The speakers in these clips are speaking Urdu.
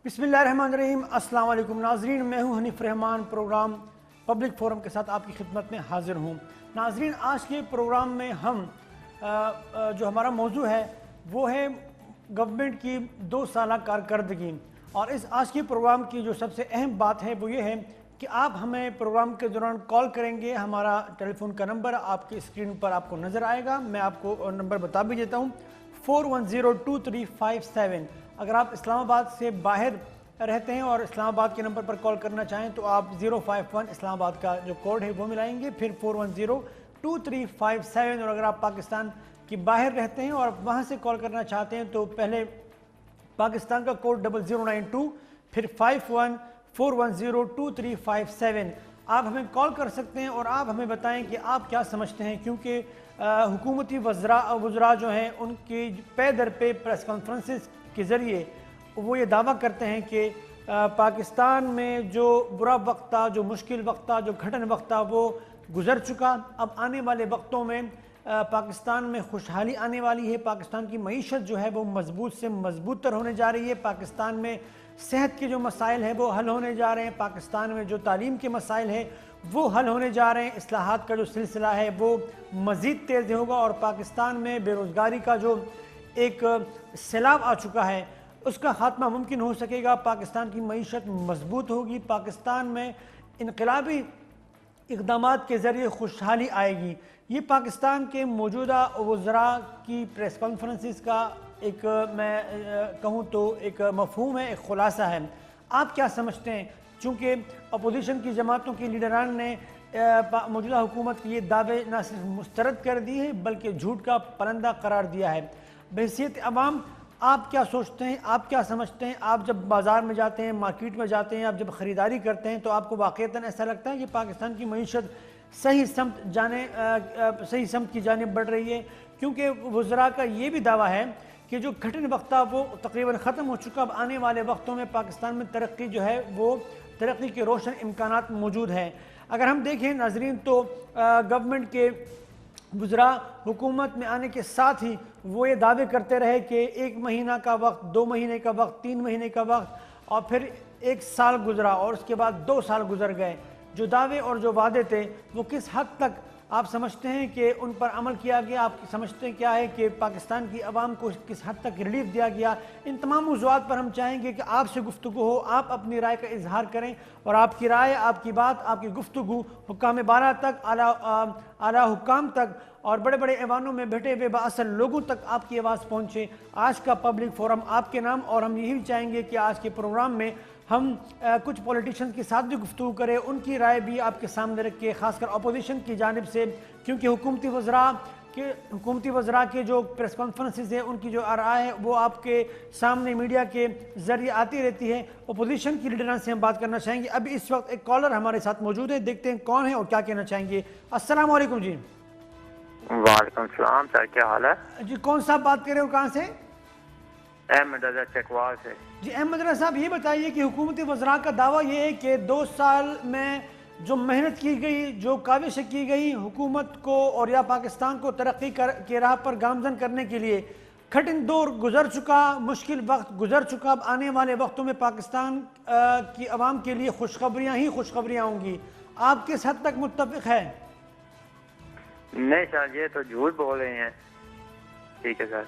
بسم اللہ الرحمن الرحیم۔ السلام علیکم ناظرین، میں ہوں حنیف رحمان، پروگرام پبلک فورم کے ساتھ آپ کی خدمت میں حاضر ہوں۔ ناظرین، آج کے پروگرام میں ہم جو ہمارا موضوع ہے وہ ہے گورنمنٹ کی 2 سالہ کارکردگی، اور اس آج کے پروگرام کی جو سب سے اہم بات ہے وہ یہ ہے کہ آپ ہمیں پروگرام کے دوران کال کریں گے۔ ہمارا ٹیلی فون کا نمبر آپ کی اسکرین پر آپ کو نظر آئے گا، میں آپ کو نمبر بتا بھی دیتا ہوں، 4102-357۔ اگر آپ اسلام آباد سے باہر رہتے ہیں اور اسلام آباد کے نمبر پر کال کرنا چاہیں تو آپ 051 اسلام آباد کا جو کوڈ ہے وہ ملائیں گے، پھر 4102-357۔ اور اگر آپ پاکستان کی باہر رہتے ہیں اور وہاں سے کال کرنا چاہتے ہیں تو پہلے پاکستان کا کوڈ 0092، پھر 514102-357۔ آپ ہمیں کال کر سکتے ہیں اور آپ ہمیں بتائیں کہ آپ کیا سمجھتے ہیں، کیونکہ حکومتی وزراء جو ہیں ان کی پے در پہ پریس کانفرنسز کے ذریعے وہ یہ دعویٰ کرتے ہیں کہ پاکستان میں جو برا وقت تھا، جو مشکل وقت تھا، جو گھٹن وقت تھا وہ گزر چکا۔ اب آنے والے وقتوں میں پاکستان میں خوشحالی آنے والی ہے، پاکستان کی معیشت جو ہے وہ مضبوط سے مضبوط تر ہونے جا رہی ہے، پاکستان میں صحت کے جو مسائل ہیں وہ حل ہونے جا رہے ہیں، پاکستان میں جو تعلیم کے مسائل ہیں وہ حل ہونے جا رہے ہیں، اصلاحات کا جو سلسلہ ہے وہ مزید تیز ہوگا، اور پاکستان میں بے روزگاری کا جو ایک سیلاب آ چکا ہے اس کا خاتمہ ممکن ہو سکے گا، پاکستان کی معیشت مضبوط ہوگی، پاکستان میں انقلابی اقدامات کے ذریعے خوشحالی آئے گی۔ یہ پاکستان کے موجودہ وزراء کی پریس کانفرنسز کا ایک میں کہوں تو ایک مفہوم ہے، ایک خلاصہ ہے۔ آپ کیا سمجھتے ہیں؟ چونکہ اپوزیشن کی جماعتوں کے لیڈران نے موجودہ حکومت کی یہ دعوے نہ صرف مسترد کر دی ہے بلکہ جھوٹ کا پرندہ قرار دیا ہے۔ بحیثیت عوام آپ کیا سوچتے ہیں، آپ کیا سمجھتے ہیں؟ آپ جب بازار میں جاتے ہیں، مارکیٹ میں جاتے ہیں، آپ جب خریداری کرتے ہیں تو آپ کو واقعتاً ایسا لگتا ہے کہ پاکستان کی معیشت صحیح سمت کی جانب بڑھ رہی ہے؟ کیونکہ وزراء کا یہ بھی دعویٰ ہے کہ جو گھٹن وقت تھا وہ تقریباً ختم ہو چکا، اب آنے والے وقتوں میں پاکستان میں ترقی جو ہے وہ ترقی کے روشن امکانات موجود ہیں۔ اگر ہم دیکھیں ناظرین تو گورنمنٹ کے وزراء حکومت میں آنے کے ساتھ ہی وہ یہ دعوے کرتے رہے کہ 1 مہینہ کا وقت، 2 مہینے کا وقت، 3 مہینے کا وقت، اور پھر 1 سال گزرا اور اس کے بعد 2 سال گزر گئے۔ جو دعوے اور جو وعدے تھے وہ کس حد تک آپ سمجھتے ہیں کہ ان پر عمل کیا گیا؟ آپ سمجھتے ہیں کیا ہے کہ پاکستان کی عوام کو کس حد تک ریلیف دیا گیا؟ ان تمام موضوعات پر ہم چاہیں گے کہ آپ سے گفتگو ہو، آپ اپنی رائے کا اظہار کریں، اور آپ کی رائے، آپ کی بات، آپ کی گفتگو حکام بالا تک، اعلیٰ حکام تک اور بڑے بڑے ایوانوں میں بیٹھے ہوئے بااثر لوگوں تک آپ کی آواز پہنچے۔ آج کا پبلک فورم آپ کے نام، اور ہم یہی چاہیں گے کہ آج کے پروگرام میں ہم کچھ پولیٹیشنز کے ساتھ بھی گفتگو کریں، ان کی رائے بھی آپ کے سامنے رکھے، خاص کر اپوزیشن کی جانب سے، کیونکہ حکومتی وزراء کے جو پریس کانفرنسز ہیں ان کی جو رائے ہے وہ آپ کے سامنے میڈیا کے ذریعے آتی رہتی ہے۔ اپوزیشن کی لیڈران سے ہم بات کرنا چاہیں گے۔ ابھی اس وقت ایک کالر ہمارے ساتھ موجود ہے، دیکھتے ہیں کون ہے اور کیا کہنا چاہیں گے۔ السلام علیکم جی۔ وعلیکم السلام سر، کیا حال ہے؟ جی کون صاحب بات کر رہے ہو، کہاں سے؟ احمد رضا چکوال سے۔ جی احمد رضا صاحب، یہ بتائیے کہ حکومتی وزراء کا دعویٰ یہ ہے کہ 2 سال میں جو محنت کی گئی، جو کاوشیں کی گئی حکومت کو اور یا پاکستان کو ترقی کے راہ پر گامزن کرنے کے لیے، کٹھن دور گزر چکا، مشکل وقت گزر چکا، اب آنے والے وقتوں میں پاکستان کی عوام کے لیے خوشخبریاں ہی خوشخبریاں ہوں گی۔ آپ کس حد تک متفق ہیں؟ نہیں سر، یہ تو جھوٹ بول رہے ہیں۔ ٹھیک ہے سر۔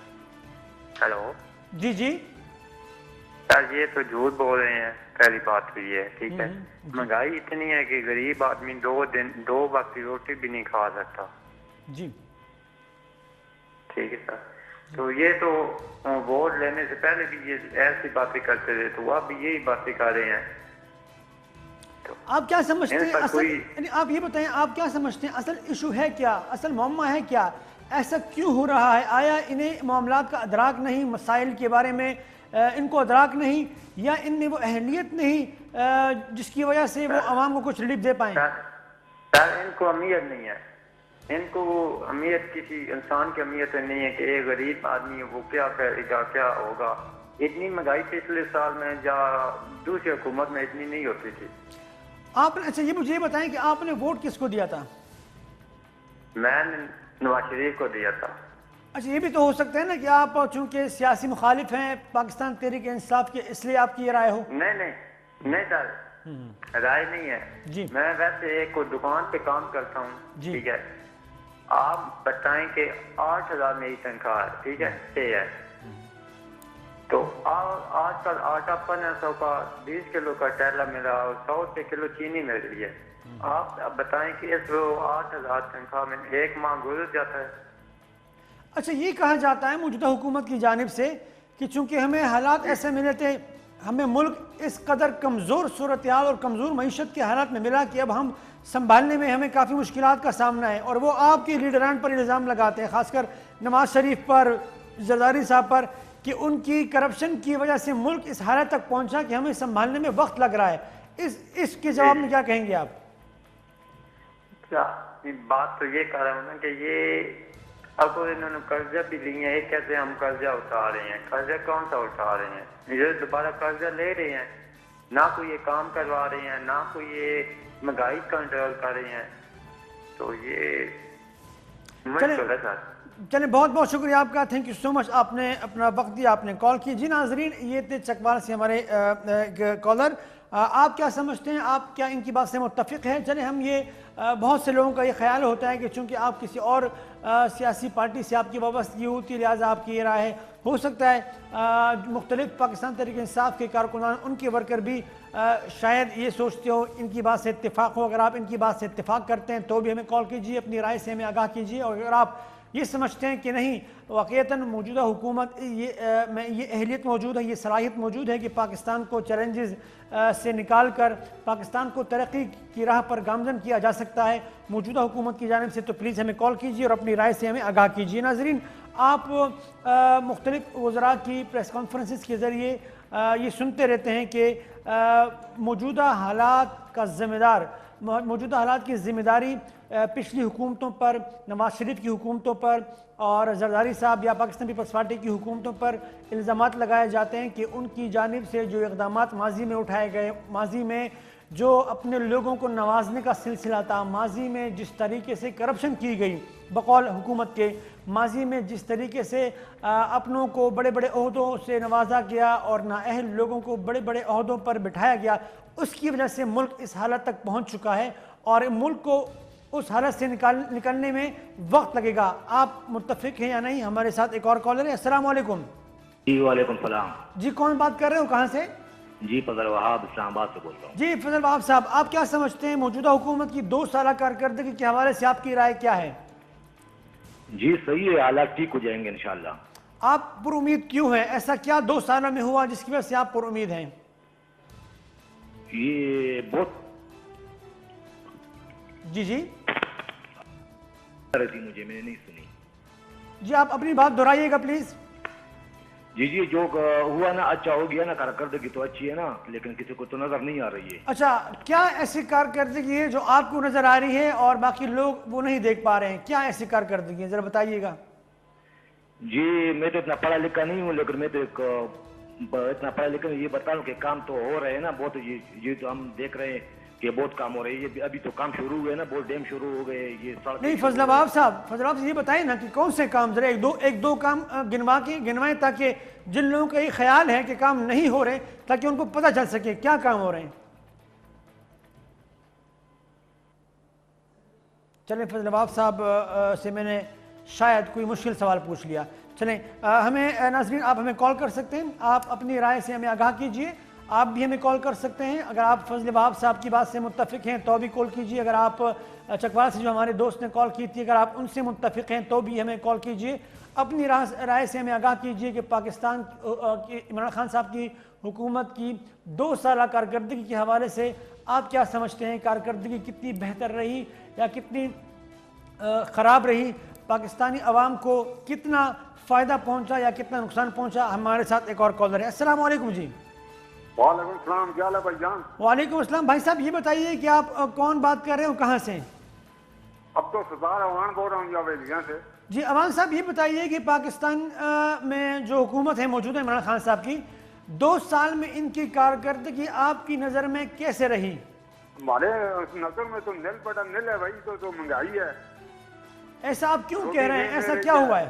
ہیلو جی جی سر، یہ تو جھوٹ بول رہے ہیں، پہلی بات تو یہ ہے، ٹھیک ہے۔ مہنگائی اتنی ہے کہ غریب آدمی 2 وقت کی روٹی بھی نہیں کھا سکتا۔ جی ٹھیک ہے سر۔ تو یہ تو ووٹ لینے سے پہلے بھی یہ ایسی باتیں کرتے رہے، تو آپ بھی یہی باتیں کر رہے ہیں۔ آپ کیا سمجھتے ہیں آپ یہ بتائیں، آپ کیا سمجھتے ہیں اصل ایشو ہے کیا، اصل معمہ ہے کیا، ایسا کیوں ہو رہا ہے؟ آیا انہیں معاملات کا ادراک نہیں، مسائل کے بارے میں ان کو ادراک نہیں، یا ان میں وہ اہلیت نہیں جس کی وجہ سے وہ عوام کو کچھ ریلیف دے پائیں؟ سر ان کو اہمیت نہیں ہے، ان کو اہمیت کسی انسان کی اہمیت نہیں ہے کہ ایک غریب آدمی ہے وہ کیا کرے گا، کیا ہوگا۔ اتنی مہنگائی پچھلے سال میں یا دوسری حکومت میں اتنی نہیں ہوتی تھی۔ آپ نے اچھا یہ مجھے یہ بتائیں کہ آپ نے ووٹ کس کو دیا تھا؟ میں نے نواز شریف کو دیا تھا۔ اچھا یہ بھی تو ہو سکتا ہے نا کہ آپ چونکہ سیاسی مخالف ہیں پاکستان تحریک انصاف کے، اس لیے آپ کی یہ رائے ہو؟ نہیں سر، رائے نہیں ہے جی میں ویسے ایک دکان پہ کام کرتا ہوں، جی ٹھیک ہے، آپ بتائیں کہ 8,000 میری تنخواہ ہے، ٹھیک ہے، پے ہے، تو آج کل آٹا 1500 کا 20 کلو کا ٹیلا ملا اور 100 روپے کلو چینی مل رہی ہے، آپ اب بتائیں کہ اس 8,000 تنخواہ میں ایک ماہ گزر جاتا ہے۔ اچھا یہ کہا جاتا ہے موجودہ حکومت کی جانب سے کہ چونکہ ہمیں حالات ایسے ملے تھے، ہمیں ملک اس قدر کمزور صورتحال اور کمزور معیشت کے حالات میں ملا کہ اب ہم سنبھالنے میں ہمیں کافی مشکلات کا سامنا ہے، اور وہ آپ کے لیڈران پر الزام لگاتے ہیں، خاص کر نواز شریف پر، زرداری صاحب پر، کہ ان کی کرپشن کی وجہ سے ملک اس حالت تک پہنچا کہ ہمیں سنبھالنے میں وقت لگ رہا ہے۔ اس کے جواب میں کیا کہیں گے آپ؟ کیا بات تو یہ کر رہا ہوں نا کہ یہ اب انہوں نے قرضہ بھی لیے ہیں، ایک کہتے ہیں ہم قرضہ اٹھا رہے ہیں، قرضہ کون سا اٹھا رہے ہیں؟ یہ دوبارہ قرضہ لے رہے ہیں، نہ کوئی یہ کام کروا رہے ہیں، نہ کوئی یہ مہنگائی کنٹرول کر رہے ہیں، تو یہ مشکل ہے سر۔ چلیں بہت بہت شکریہ آپ کا، تھینک یو سو مچ، آپ نے اپنا وقت دیا، آپ نے کال کی۔ جی ناظرین، یہ تھے چکوال سے ہمارے کالر۔ آپ کیا سمجھتے ہیں، آپ کیا ان کی بات سے متفق ہیں؟ چلیں ہم یہ بہت سے لوگوں کا یہ خیال ہوتا ہے کہ چونکہ آپ کسی اور سیاسی پارٹی سے آپ کی وابستگی ہوتی ہے لہٰذا آپ کی یہ رائے ہے، ہو سکتا ہے مختلف پاکستان تحریک انصاف کے کارکنان، ان کے ورکر بھی شاید یہ سوچتے ہو، ان کی بات سے اتفاق ہو۔ اگر آپ ان کی بات سے اتفاق کرتے ہیں تو بھی ہمیں کال کیجیے، اپنی رائے سے ہمیں آگاہ کیجیے، اور اگر آپ یہ سمجھتے ہیں کہ نہیں واقعتاً موجودہ حکومت میں یہ اہلیت موجود ہے، یہ صلاحیت موجود ہے کہ پاکستان کو چیلنجز سے نکال کر پاکستان کو ترقی کی راہ پر گامزن کیا جا سکتا ہے موجودہ حکومت کی جانب سے، تو پلیز ہمیں کال کیجیے اور اپنی رائے سے ہمیں آگاہ کیجیے۔ ناظرین، آپ مختلف وزراء کی پریس کانفرنسز کے ذریعے یہ سنتے رہتے ہیں کہ موجودہ حالات کا ذمہ دار، موجودہ حالات کی ذمہ داری پچھلی حکومتوں پر، نواز شریف کی حکومتوں پر اور زرداری صاحب یا پاکستان پیپلز پارٹی کی حکومتوں پر الزامات لگائے جاتے ہیں کہ ان کی جانب سے جو اقدامات ماضی میں اٹھائے گئے، ماضی میں جو اپنے لوگوں کو نوازنے کا سلسلہ تھا، ماضی میں جس طریقے سے کرپشن کی گئی بقول حکومت کے، ماضی میں جس طریقے سے اپنوں کو بڑے بڑے عہدوں سے نوازا گیا اور نااہل لوگوں کو بڑے بڑے عہدوں پر بٹھایا گیا، اس کی وجہ سے ملک اس حالت تک پہنچ چکا ہے اور ملک کو اس حالت سے نکلنے میں وقت لگے گا۔ آپ متفق ہیں یا نہیں؟ ہمارے ساتھ ایک اور کالر ہے۔ السلام علیکم۔ جی وعلیکم السلام۔ جی کون بات کر رہے ہو، کہاں سے؟ جی فضل وہاب اسلام آباد سے بول رہا ہوں۔ جی فضل وہاب صاحب، آپ کیا سمجھتے ہیں موجودہ حکومت کی 2 سالہ کارکردگی کے حوالے سے آپ کی رائے کیا ہے؟ جی صحیح ہے، حالات ٹھیک ہو جائیں گے انشاءاللہ۔ آپ پر امید کیوں ہیں؟ ایسا کیا 2 سالوں میں ہوا جس کی وجہ سے آپ پر امید ہیں؟ یہ بہت جی رہی مجھے، میں نے نہیں سنی۔ جی آپ اپنی بات دہرائیے گا پلیز۔ جی جو ہوا نا اچھا ہو گیا نا، کارکردگی تو اچھی ہے نا، لیکن کسی کو تو نظر نہیں آ رہی ہے۔ اچھا، کیا ایسی کارکردگی ہے جو آپ کو نظر آ رہی ہے اور باقی لوگ وہ نہیں دیکھ پا رہے ہیں؟ کیا ایسی کارکردگی ہے، ذرا بتائیے گا۔ جی میں تو اتنا پڑھا لکھا نہیں ہوں، لیکن میں تو اتنا پڑھا لکھا یہ بتا رہا ہوں کہ کام تو ہو رہے ہیں نا بہت، یہ تو ہم دیکھ رہے ہیں کہ بہت کام ہو رہے ہیں، یہ ابھی تو کام شروع ہوئے نا، بہت ڈیم شروع ہو گئے، یہ سڑک نہیں فضل وہاب صاحب یہ بتائیں نا کہ کون سے کام، ذرا ایک دو کام گنوائیں تاکہ جن لوگوں کا یہ خیال ہے کہ کام نہیں ہو رہے تاکہ ان کو پتہ چل سکے کیا کام ہو رہے ہیں۔ چلیں فضل وہاب صاحب سے میں نے شاید کوئی مشکل سوال پوچھ لیا۔ چلیں ہمیں ناظرین، آپ ہمیں کال کر سکتے ہیں، آپ اپنی رائے سے ہمیں آگاہ کیجئے، آپ بھی ہمیں کال کر سکتے ہیں۔ اگر آپ فضل وہاب صاحب کی بات سے متفق ہیں تو بھی کال کیجئے، اگر آپ چکوال سے جو ہمارے دوست نے کال کی تھی اگر آپ ان سے متفق ہیں تو بھی ہمیں کال کیجئے، اپنی رائے سے ہمیں آگاہ کیجئے کہ پاکستان کی عمران خان صاحب کی حکومت کی 2 سالہ کارکردگی کے حوالے سے آپ کیا سمجھتے ہیں؟ کارکردگی کتنی بہتر رہی یا کتنی خراب رہی؟ پاکستانی عوام کو کتنا فائدہ پہنچا یا کتنا نقصان پہنچا؟ ہمارے ساتھ ایک اور کالر ہے۔ السلام علیکم جی۔ وعلیکم السلام، کیا حال ہے بھائی جان؟ وعلیکم السلام بھائی صاحب، یہ بتائیے کہ آپ کون بات کر رہے ہو، کہاں سے؟ اب تو سردار اوان بول رہا ہوں جاویدیاں سے۔ جی اوان صاحب، یہ بتائیے کہ پاکستان میں جو حکومت ہے موجودہ عمران خان صاحب کی 2 سال میں ان کی کارکردگی آپ کی نظر میں کیسے رہی؟ ہمارے نظر میں تو نل بٹا نل ہے بھائی، تو مہنگائی ہے۔ ایسا آپ کیوں کہہ رہے ہیں؟ ایسا کیا ہوا ہے؟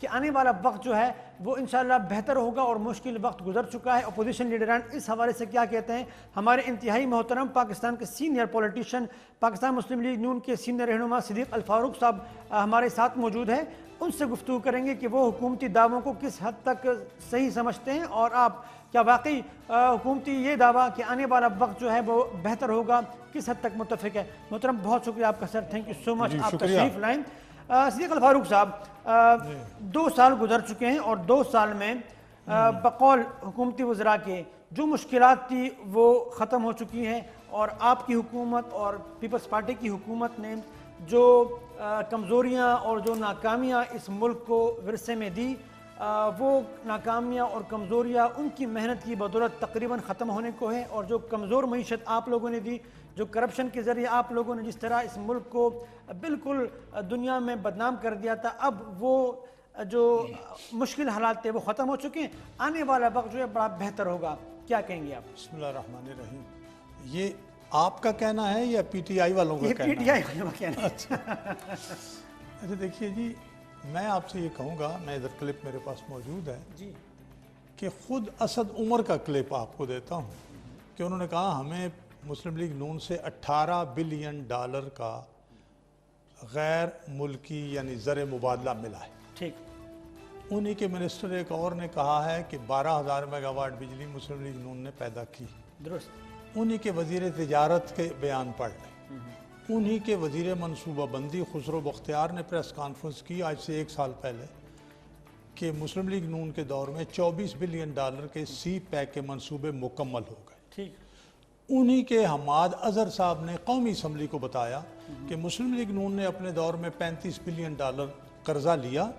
کہ آنے والا وقت جو ہے وہ انشاءاللہ بہتر ہوگا اور مشکل وقت گزر چکا ہے۔ اپوزیشن لیڈران اس حوالے سے کیا کہتے ہیں؟ ہمارے انتہائی محترم پاکستان کے سینئر پولیٹیشین، پاکستان مسلم لیگ نون کے سینئر رہنما صدیق الفاروق صاحب ہمارے ساتھ موجود ہیں۔ ان سے گفتگو کریں گے کہ وہ حکومتی دعووں کو کس حد تک صحیح سمجھتے ہیں، اور آپ کیا واقعی حکومتی یہ دعویٰ کہ آنے والا وقت جو ہے وہ بہتر ہوگا کس حد تک متفق ہے؟ محترم بہت شکریہ آپ کا سر، تھینک یو سو مچ، آپ تشریف لائیں۔ صدیق الفاروق صاحب، 2 سال گزر چکے ہیں اور 2 سال میں بقول حکومتی وزراء کے جو مشکلات تھی وہ ختم ہو چکی ہیں، اور آپ کی حکومت اور پیپلز پارٹی کی حکومت نے جو کمزوریاں اور جو ناکامیاں اس ملک کو ورثے میں دی، وہ ناکامیاں اور کمزوریاں ان کی محنت کی بدولت تقریباً ختم ہونے کو ہے، اور جو کمزور معیشت آپ لوگوں نے دی، جو کرپشن کے ذریعے آپ لوگوں نے جس طرح اس ملک کو بالکل دنیا میں بدنام کر دیا تھا، اب وہ جو مشکل حالات تھے وہ ختم ہو چکے ہیں، آنے والا وقت جو ہے بڑا بہتر ہوگا، کیا کہیں گے آپ؟ بسم اللہ الرحمن الرحیم۔ یہ آپ کا کہنا ہے یا پی ٹی آئی والوں کا یہ کہنا پی ٹی آئی والوں کا کہنا ہے۔ اچھا دیکھیے جی، میں آپ سے یہ کہوں گا، میں ادھر کلپ میرے پاس موجود ہے جی، کہ خود اسد عمر کا کلپ آپ کو دیتا ہوں کہ انہوں نے کہا ہمیں مسلم لیگ نون سے $18 بلین کا غیر ملکی یعنی زر مبادلہ ملا ہے۔ ٹھیک، انہی کے منسٹر ایک اور نے کہا ہے کہ 12,000 میگا واٹ بجلی مسلم لیگ نون نے پیدا کی۔ درست، انہی کے وزیر تجارت کے بیان پڑھ لیں، انہی کے وزیر منصوبہ بندی خسرو بختیار نے پریس کانفرنس کی آج سے 1 سال پہلے کہ مسلم لیگ نون کے دور میں $24 بلین کے سی پیک کے منصوبے مکمل ہو گئے۔ ٹھیک، انہی کے حماد اظہر صاحب نے قومی اسمبلی کو بتایا کہ مسلم لیگ نون نے اپنے دور میں $35 بلین قرضہ لیا،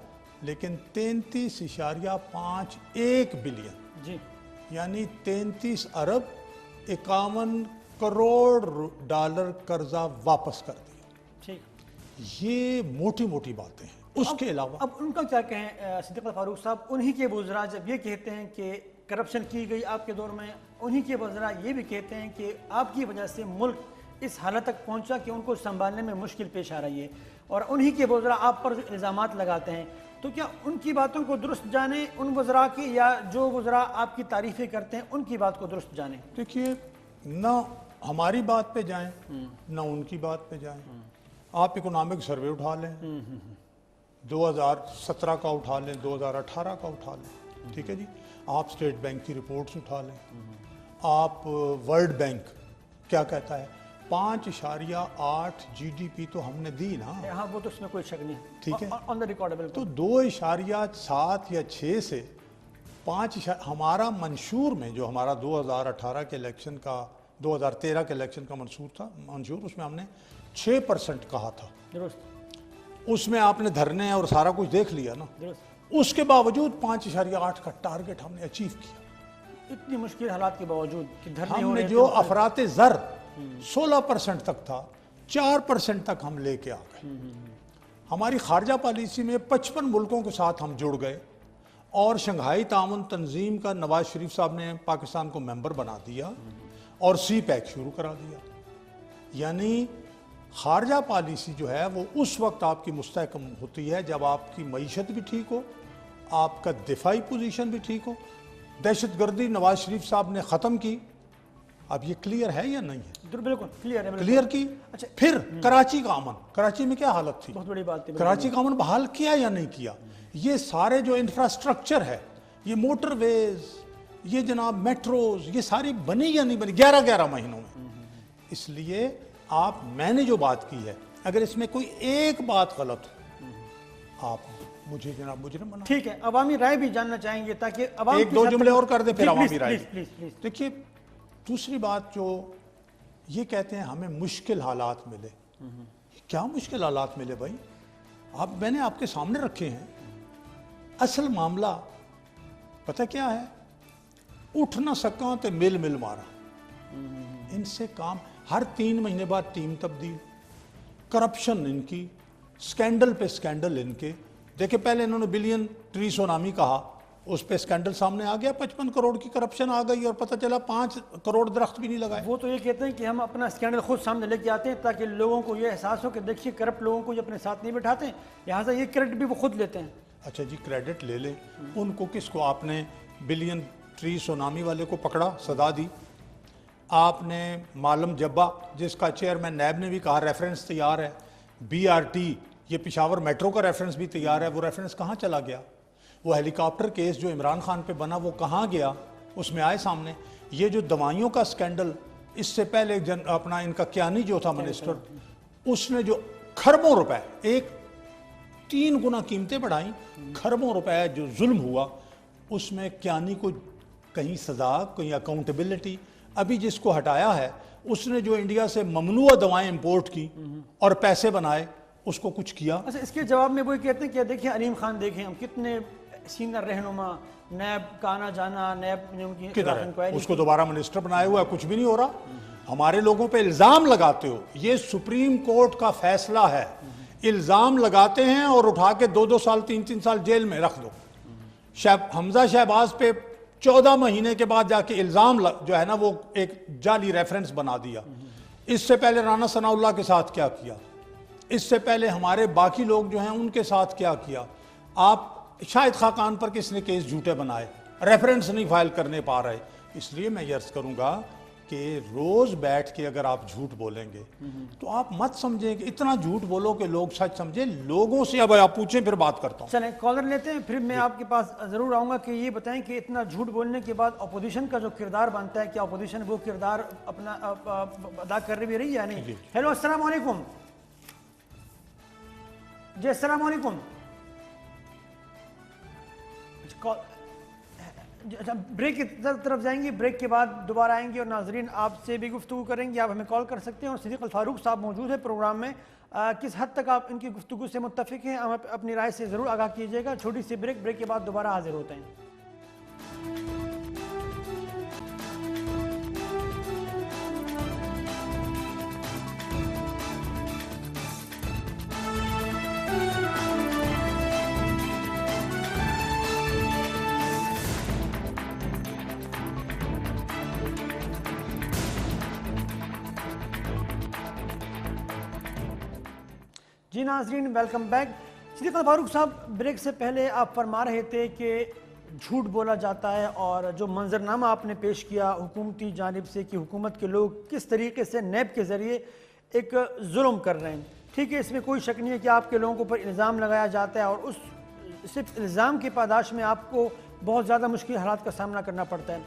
لیکن 33.51 بلین جی، یعنی 33 ارب 51 کروڑ ڈالر قرضہ واپس کر دیا۔ ٹھیک، یہ موٹی موٹی باتیں ہیں۔ اس کے علاوہ اب ان کا کیا کہیں صدیق الفاروق صاحب؟ انہی کے وزراء جب یہ کہتے ہیں کہ کرپشن کی گئی آپ کے دور میں، انہی کے وزراء یہ بھی کہتے ہیں کہ آپ کی وجہ سے ملک اس حالت تک پہنچا کہ ان کو سنبھالنے میں مشکل پیش آ رہی ہے، اور انہی کے وزراء آپ پر الزامات لگاتے ہیں، تو کیا ان کی باتوں کو درست جانیں ان وزراء کی، یا جو وزراء آپ کی تعریفیں کرتے ہیں ان کی بات کو درست جانیں؟ دیکھیے، نہ ہماری بات پہ جائیں نہ ان کی بات پہ جائیں۔ آپ اکنامک سروے اٹھا لیں، 2017 کا اٹھا لیں، 2018 کا اٹھا لیں، ٹھیک ہے جی۔ آپ اسٹیٹ بینک کی رپورٹس اٹھا لیں، آپ ورلڈ بینک کیا کہتا ہے، 5.8 جی ڈی پی تو ہم نے دی نا، ہاں وہ تو اس میں کوئی شک نہیں، ٹھیک ہے، آن دا ریکارڈیبل۔ تو 2.7 یا 6 سے 5 ہمارا منشور میں جو ہمارا 2018 کے الیکشن کا 2013 کے الیکشن کا منشور تھا، اس میں ہم نے 6% کہا تھا، درست، اس میں آپ نے دھرنے اور سارا کچھ دیکھ لیا نا، درست، اس کے باوجود 5.8 کا ٹارگٹ ہم نے اچیو کیا۔ اتنی مشکل حالات کے باوجود کہ دھرنے ہو ہم رہے نے تھے، جو افراط زر 16% تک تھا 4% تک ہم لے کے آ گئے۔ ہماری خارجہ پالیسی میں 55 ملکوں کے ساتھ ہم جڑ گئے، اور شنگھائی تعاون تنظیم کا نواز شریف صاحب نے پاکستان کو ممبر بنا دیا اور سی پیک شروع کرا دیا۔ یعنی خارجہ پالیسی جو ہے وہ اس وقت آپ کی مستحکم ہوتی ہے جب آپ کی معیشت بھی ٹھیک ہو، آپ کا دفاعی پوزیشن بھی ٹھیک ہو۔ دہشت گردی نواز شریف صاحب نے ختم کی، اب یہ کلیئر ہے یا نہیں ہے؟ بالکل کلیئر ہے، کلیئر کی۔ اچھا، پھر کراچی کا امن، کراچی میں کیا حالت تھی، بہت بڑی بات تھی، کراچی کا امن بحال کیا یا نہیں کیا؟ یہ سارے جو انفراسٹرکچر ہے، یہ موٹر ویز، یہ جناب میٹروز، یہ ساری بنی یا نہیں بنی 11 مہینوں میں؟ اس لیے میں نے جو بات کی ہے، اگر اس میں کوئی ایک بات غلط ہو، آپ مجھے جناب مجرم بنا۔ ٹھیک ہے، عوامی رائے بھی جاننا چاہیں گے تاکہ عوام ایک دو جملے اور کر دیں پھر عوامی رائے۔ پلیز۔ دیکھیے، دوسری بات جو یہ کہتے ہیں ہمیں مشکل حالات ملے، کیا مشکل حالات ملے بھائی؟ میں نے آپ کے سامنے رکھے ہیں۔ اصل معاملہ پتہ کیا ہے؟ اٹھ نہ سکاں تے مل مارا۔ ان سے کام، ہر 3 مہینے بعد ٹیم تبدیل، کرپشن ان کی، سکینڈل پہ سکینڈل ان کے۔ دیکھیں پہلے انہوں نے بلین ٹری سونامی کہا، اس پہ سکینڈل سامنے آ گیا، 55 کروڑ کی کرپشن آ گئی اور پتہ چلا 5 کروڑ درخت بھی نہیں لگائے۔ وہ تو یہ کہتے ہیں کہ ہم اپنا سکینڈل خود سامنے لے کے آتے ہیں تاکہ لوگوں کو یہ احساس ہو کہ دیکھیے کرپٹ لوگوں کو یہ اپنے ساتھ نہیں بٹھاتے ہیں، لہٰذا یہ کریڈٹ بھی وہ خود لیتے ہیں۔ اچھا جی کریڈٹ لے لیں. ان کو کس کو آپ نے بلین ٹری سونامی والے کو پکڑا, صدا دی. آپ نے معلم جبا جس کا چیئرمین نیب نے بھی کہا ریفرنس تیار ہے, بی آر ٹی یہ پشاور میٹرو کا ریفرنس بھی تیار ہے, وہ ریفرنس کہاں چلا گیا؟ وہ ہیلی کاپٹر کیس جو عمران خان پہ بنا وہ کہاں گیا؟ اس میں آئے سامنے. یہ جو دوائیوں کا سکینڈل, اس سے پہلے اپنا ان کا کیانی جو تھا منسٹر, اس نے جو کھربوں روپے, ایک 3 گنا قیمتیں بڑھائیں, کھربوں روپے جو ظلم ہوا, اس میں کیانی کو کہیں سزا, کہیں اکاؤنٹیبلٹی. ابھی جس کو ہٹایا ہے اس نے جو انڈیا سے ممنوع دوائیں امپورٹ کی اور پیسے بنائے, اس کو کچھ کیا؟ اچھا اس کے جواب میں وہی کہتے ہیں کہ دیکھیں علیم خان, دیکھیں ہم کتنے سینئر رہنما, نیب کا آنا جانا, نیب نے ان کی کدھر ہے؟ اس کو دوبارہ منسٹر بنائے ہوا ہے, کچھ بھی نہیں ہو رہا. ہمارے لوگوں پہ الزام لگاتے ہو, یہ سپریم کورٹ کا فیصلہ ہے. الزام لگاتے ہیں اور اٹھا کے 2 سال 3 سال جیل میں رکھ دو. حمزہ شہباز پہ 14 مہینے کے بعد جا کے الزام جو ہے نا وہ ایک جعلی ریفرنس بنا دیا. اس سے پہلے رانا ثناء اللہ کے ساتھ کیا کیا, اس سے پہلے ہمارے باقی لوگ جو ہیں ان کے ساتھ کیا کیا. آپ شاہد خاقان پر کس نے کیس جھوٹے بنائے, ریفرنس نہیں فائل کرنے پا رہے. اس لیے میں یہ عرض کروں گا کہ روز بیٹھ کے اگر آپ جھوٹ بولیں گے تو آپ مت سمجھیں کہ اتنا جھوٹ بولو کہ لوگ سچ سمجھیں. لوگوں سے اب آپ پوچھیں پھر بات کرتا ہوں. چلیں کالر لیتے ہیں, پھر میں آپ کے پاس ضرور آؤں گا کہ یہ بتائیں کہ اتنا جھوٹ بولنے کے بعد اپوزیشن کا جو کردار بنتا ہے, کیا اپوزیشن وہ کردار اپنا ادا کر رہی ہے یا نہیں؟ ہیلو السلام علیکم. جی السلام علیکم. بریک کی طرف جائیں گے, بریک کے بعد دوبارہ آئیں گے اور ناظرین آپ سے بھی گفتگو کریں گے. آپ ہمیں کال کر سکتے ہیں. اور صدیق الفاروق صاحب موجود ہے پروگرام میں, کس حد تک آپ ان کی گفتگو سے متفق ہیں, آپ اپنی رائے سے ضرور آگاہ کیجیے گا. چھوٹی سی بریک, بریک کے بعد دوبارہ حاضر ہوتے ہیں. جی ناظرین ویلکم بیک. صدیق الفاروق صاحب, بریک سے پہلے آپ فرما رہے تھے کہ جھوٹ بولا جاتا ہے, اور جو منظرنامہ آپ نے پیش کیا حکومتی جانب سے کہ حکومت کے لوگ کس طریقے سے نیب کے ذریعے ایک ظلم کر رہے ہیں. ٹھیک ہے, اس میں کوئی شک نہیں ہے کہ آپ کے لوگوں کے اوپر الزام لگایا جاتا ہے, اور اس صرف الزام کی پاداش میں آپ کو بہت زیادہ مشکل حالات کا سامنا کرنا پڑتا ہے.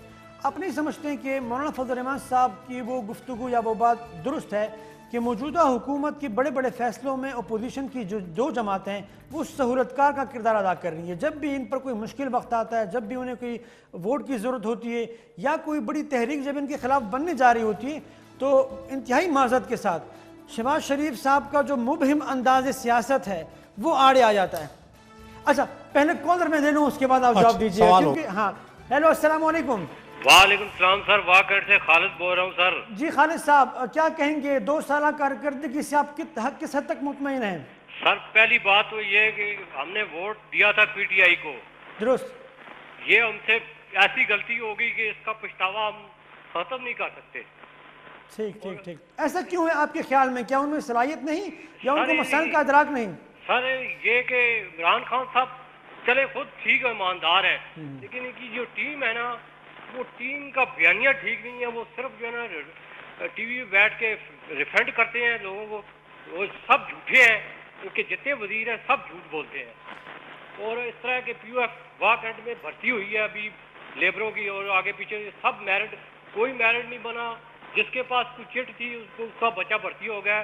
آپ نہیں سمجھتے ہیں کہ مولانا فضل الرحمان صاحب کی وہ گفتگو یا وہ بات درست ہے کہ موجودہ حکومت کے بڑے بڑے فیصلوں میں اپوزیشن کی جو 2 جماعتیں ہیں وہ سہولتکار کا کردار ادا کر رہی ہیں. جب بھی ان پر کوئی مشکل وقت آتا ہے, جب بھی انہیں کوئی ووٹ کی ضرورت ہوتی ہے یا کوئی بڑی تحریک جب ان کے خلاف بننے جا رہی ہوتی ہے, تو انتہائی معذرت کے ساتھ شہباز شریف صاحب کا جو مبہم انداز سیاست ہے وہ آڑے آ جاتا ہے. اچھا پہلے کالر میں دے لوں, اس کے بعد آپ جواب دیجیے. کیونکہ ہاں ہیلو السلام علیکم. وعلیکم السلام سر, واقعہ سے خالد بول رہا ہوں سر. جی خالد صاحب, کیا کہیں گے 2 سالہ کارکردگی سے آپ کس حد تک مطمئن ہیں؟ سر پہلی بات تو یہ کہ ہم نے ووٹ دیا تھا پی ٹی آئی کو, درست. یہ ہم سے ایسی غلطی ہو گئی کہ اس کا پچھتاوا ہم ختم نہیں کر سکتے. ٹھیک ٹھیک ٹھیک. ایسا کیوں ہے آپ کے خیال میں؟ کیا ان میں صلاحیت نہیں یا ان کو مسائل کا ادراک نہیں؟ سر یہ کہ عمران خان صاحب چلے خود ٹھیک ہے, ایماندار ہے, لیکن ان کی جو ٹیم ہے نا وہ ٹیم کا بیانیہ ٹھیک نہیں ہے. وہ صرف جو ہے نا ٹی وی پہ بیٹھ کے ریفنڈ کرتے ہیں لوگوں کو, وہ سب جھوٹے ہیں. ان کے جتنے وزیر ہیں سب جھوٹ بولتے ہیں. اور اس طرح کے پی او ایف واقعات میں بھرتی ہوئی ہے ابھی لیبروں کی, اور آگے پیچھے سب میرٹ, کوئی میرٹ نہیں بنا. جس کے پاس کوئی چٹ تھی اس کو اس کا بچہ بھرتی ہو گیا.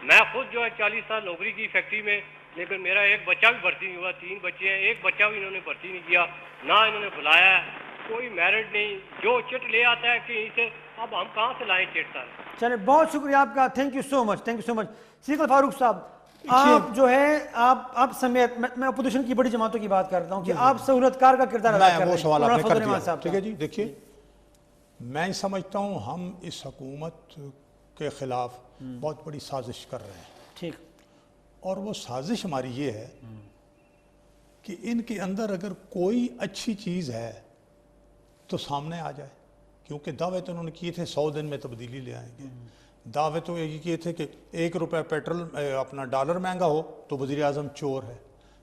میں خود جو ہے 40 سال نوکری کی فیکٹری میں, لیکن میرا ایک بچہ بھی بھرتی نہیں ہوا. 3 بچے ہیں, ایک بچہ بھی انہوں نے بھرتی نہیں کیا, نہ انہوں نے بلایا ہے. کوئی میرٹ نہیں, جو چٹ لے آتا ہے کہیں سے. اب ہم کہاں سے لائیں چٹ سر؟ چلے بہت شکریہ آپ کا, thank you so much, thank you so much. Siddique Al-Farooq Sahab, آپ جو ہے آپ سمیت, میں اپوزیشن کی بڑی جماعتوں کی بات کرتا ہوں کہ آپ سہولتکار کا کردار ادا کر رہے ہیں. وہ سوال آپ نے کر دیا. ٹھیک ہے جی, دیکھیے میں سمجھتا ہوں ہم اس حکومت کے خلاف بہت بڑی سازش کر رہے ہیں. ٹھیک. اور وہ سازش ہماری یہ ہے کہ ان کے اندر اگر کوئی اچھی چیز ہے تو سامنے آ جائے. کیونکہ دعوے تو انہوں نے کیے تھے 100 دن میں تبدیلی لے آئیں گے. دعوے تو یہ کیے تھے کہ 1 روپے پیٹرول اپنا ڈالر مہنگا ہو تو وزیر اعظم چور ہے.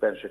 65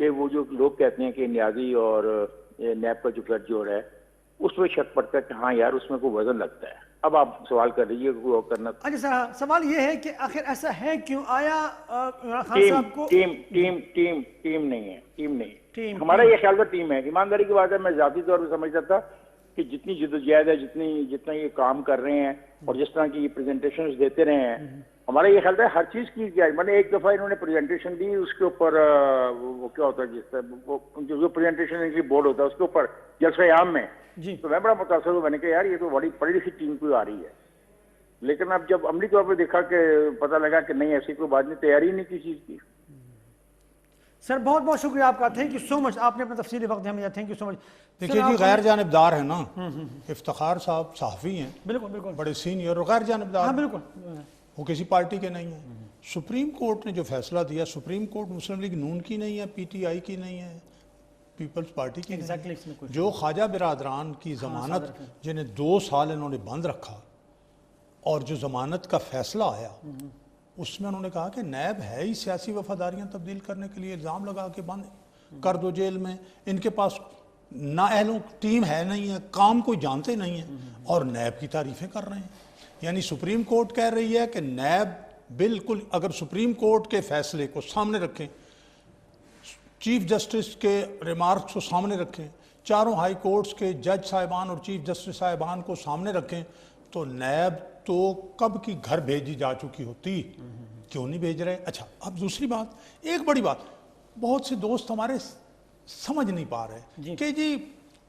کہ وہ جو لوگ کہتے ہیں کہ نیازی اور نیب کا جو فلڈ جو ہے اس پہ شک پڑتا ہے کہ ہاں یار اس میں کوئی وزن لگتا ہے. اب آپ سوال کر رہی ہے کوئی اور کرنا. اچھا سر، سوال یہ ہے کہ آخر ایسا ہے کیوں؟ آیا عمران خان ٹیم صاحب کو ٹیم ٹیم ٹیم ٹیم نہیں ہے، ٹیم نہیں. ہمارا یہ خیال تھا ٹیم ہے. ایمانداری کی بات ہے، میں ذاتی طور پہ سمجھتا تھا کہ جتنی جدوجہد ہے، جتنا یہ کام کر رہے ہیں اور جس طرح کی یہ پریزنٹیشنز دیتے رہے ہیں، ہمارا یہ خیال تھا ہر چیز کی جائے. میں نے ایک دفعہ انہوں نے پریزنٹیشن دی، اس کے اوپر وہ کیا ہوتا ہے جس طرح جو پریزنٹیشن ان کی بورڈ ہوتا ہے اس کے اوپر جلسہ عام میں، تو میں بڑا متاثر ہوں. میں نے کہا یار یہ تو بڑی سی ٹیم کوئی آ رہی ہے. لیکن اب جب عملی طور پہ دیکھا کہ پتہ لگا کہ نہیں، ایسی کوئی بات نہیں، تیاری نہیں کی چیز کی. سر بہت بہت شکریہ آپ کا، تھینک یو سو مچ، آپ نے اپنا تفصیلی وقت ہمیں دیا، تھینک یو سو مچ. دیکھیے جی، غیر جانبدار ہیں نا. افتخار صاحب صحافی ہیں، بالکل بالکل، بڑے سینئر، اور غیر جانبدار. ہاں بالکل، وہ کسی پارٹی کے نہیں ہیں. سپریم کورٹ نے جو فیصلہ دیا، سپریم کورٹ مسلم لیگ نون کی نہیں ہے، پی ٹی آئی کی نہیں ہے، پیپلز پارٹی کی نہیں ہے. جو خواجہ برادران کی ضمانت جنہیں 2 سال انہوں نے بند رکھا اور جو ضمانت کا فیصلہ آیا، اس میں انہوں نے کہا کہ نیب ہے ہی سیاسی وفاداریاں تبدیل کرنے کے لیے، الزام لگا کے بند کر دو جیل میں. ان کے پاس نااہلوں ٹیم ہے نہیں ہے، کام کوئی جانتے نہیں ہیں، اور نیب کی تعریفیں کر رہے ہیں. یعنی سپریم کورٹ کہہ رہی ہے کہ نیب بالکل، اگر سپریم کورٹ کے فیصلے کو سامنے رکھیں، چیف جسٹس کے ریمارکس کو سامنے رکھیں، چاروں ہائی کورٹس کے جج صاحبان اور چیف جسٹس صاحبان کو سامنے رکھیں، تو نیب تو کب کی گھر بھیجی جا چکی ہوتی. کیوں نہیں بھیج رہے؟ اچھا، اب دوسری بات، ایک بڑی بات بہت سے دوست ہمارے سمجھ نہیں پا رہے کہ جی